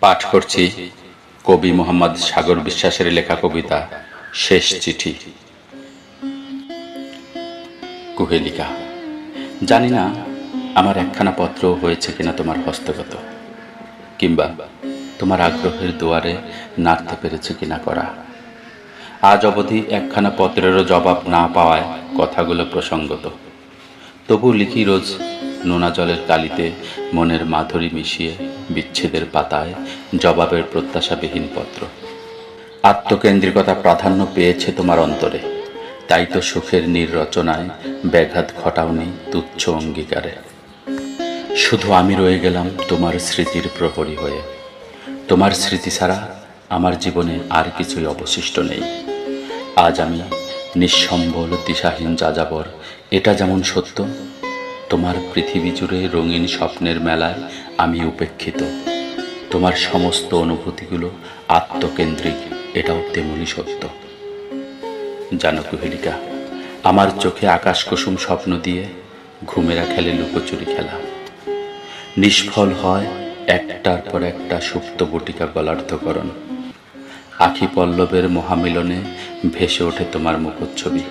পাঠ করছি কবি মোহাম্মদ সাগর বিশ্বাসের লেখা কবিতা শেষ চিঠি। কুহেলিকা। জানি না আমার একখানা পত্র হয়েছে কিনা তোমার হস্তগত, কিংবা তোমার আগ্রহের দুয়ারে নাড়তে পেরেছে কিনা করা। আজ অবধি একখানা পত্রেরও জবাব না পাওয়ায় কথাগুলো প্রসঙ্গত। তবু লিখি রোজ নোনা জলের কালিতে মনের মাধুরী মিশিয়ে বিচ্ছেদের পাতায় জবাবের প্রত্যাশাবিহীন পত্র। আত্মকেন্দ্রিকতা প্রাধান্য পেয়েছে তোমার অন্তরে, তাই তো সুখের নির্রচনায় ব্যাঘাত ঘটাওনি তুচ্ছ অঙ্গীকারে। শুধু আমি রয়ে গেলাম তোমার স্মৃতির প্রহরী হয়ে। তোমার স্মৃতি ছাড়া আমার জীবনে আর কিছুই অবশিষ্ট নেই। আজ আমি নিঃসম্বল দিশাহীন যাযাবর, এটা যেমন সত্য, তোমার পৃথিবী জুড়ে রঙিন স্বপ্নের মেলায় আমি উপেক্ষিত। তোমার সমস্ত অনুভূতিগুলো আত্মকেন্দ্রিক, এটাও তেমনি সত্য। জানো কুহেলিকা, আমার চোখে আকাশ কুসুম স্বপ্ন দিয়ে ঘুমেরা খেলে লুকোচুরি খেলা। নিষ্ফল হয় একটার পর একটা সুপ্ত বটিকা গলার্ধকরণ। আখি পল্লবের মহামিলনে ভেসে ওঠে তোমার মুখচ্ছবি।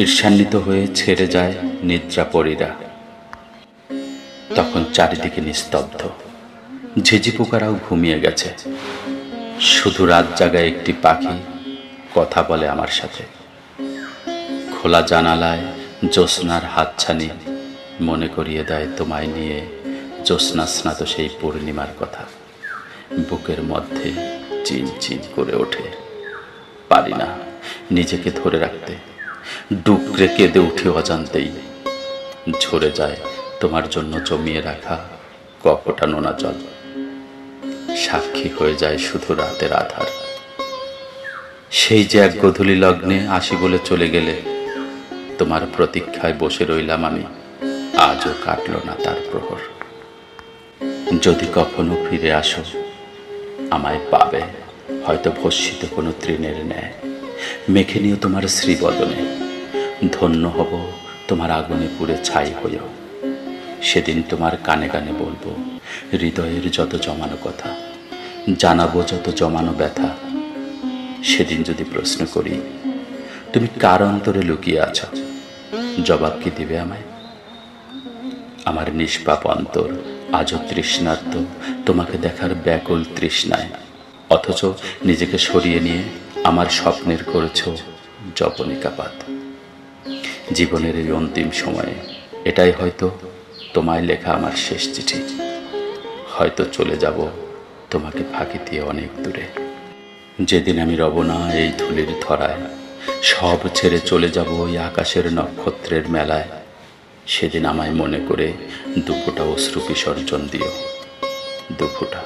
ঈর্ষান্বিত হয়ে ছেড়ে যায় নিদ্রাপরীরা। তখন চারিদিকে নিস্তব্ধ, ঝিঝি পোকারাও ঘুমিয়ে গেছে। শুধু রাত জাগায় একটি পাখি কথা বলে আমার সাথে। খোলা জানালায় জ্যোৎস্নার হাতছানি মনে করিয়ে দেয় তোমায় নিয়ে জ্যোৎস্না স্নাত সেই পূর্ণিমার কথা। বুকের মধ্যে চিন চিন করে ওঠে, পারি না নিজেকে ধরে রাখতে। ডুকরে কেঁদে উঠে অজান্তেই ঝরে যায় তোমার জন্য জমিয়ে রাখা কপটা নোনা জল। সাক্ষী হয়ে যায় শুধু রাতের আধার। সেই যে এক গধূলি লগ্নে আসি বলে চলে গেলে, তোমার প্রতীক্ষায় বসে রইলাম আমি, আজও কাটল না তার প্রহর। যদি কখনো ফিরে আসো, আমায় পাবে হয়তো ভস্মিত কোনো তৃণের ন্যায়। মেখে নিও তোমার শ্রীবদনে, ধন্য হব তোমার আগুনে পুড়ে ছাই হইও। সেদিন তোমার কানে কানে বলবো হৃদয়ের যত জমানো কথা, জানাবো যত জমানো ব্যথা। সেদিন যদি প্রশ্ন করি তুমি কার অন্তরে লুকিয়ে আছো, জবাব কি দিবে আমায়? আমার নিষ্পাপ অন্তর আজও তৃষ্ণার্ত তোমাকে দেখার ব্যাকুল তৃষ্ণায়, অথচ নিজেকে সরিয়ে নিয়ে আমার স্বপ্নের করেছ জবনিকাপাত। জীবনের এই অন্তিম সময়ে এটাই হয়তো তোমায় লেখা আমার শেষ চিঠি। হয়তো চলে যাব তোমাকে ফাঁকি দিয়ে অনেক দূরে। যেদিন আমি রব না এই ধুলির ধরায়, সব ছেড়ে চলে যাব ওই আকাশের নক্ষত্রের মেলায়, সেদিন আমায় মনে করে দুফোঁটা অশ্রু বিসর্জন দিও, দুফোঁটা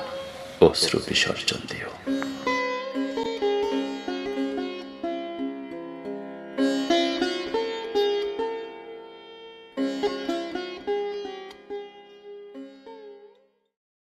অশ্রু বিসর্জন দিও।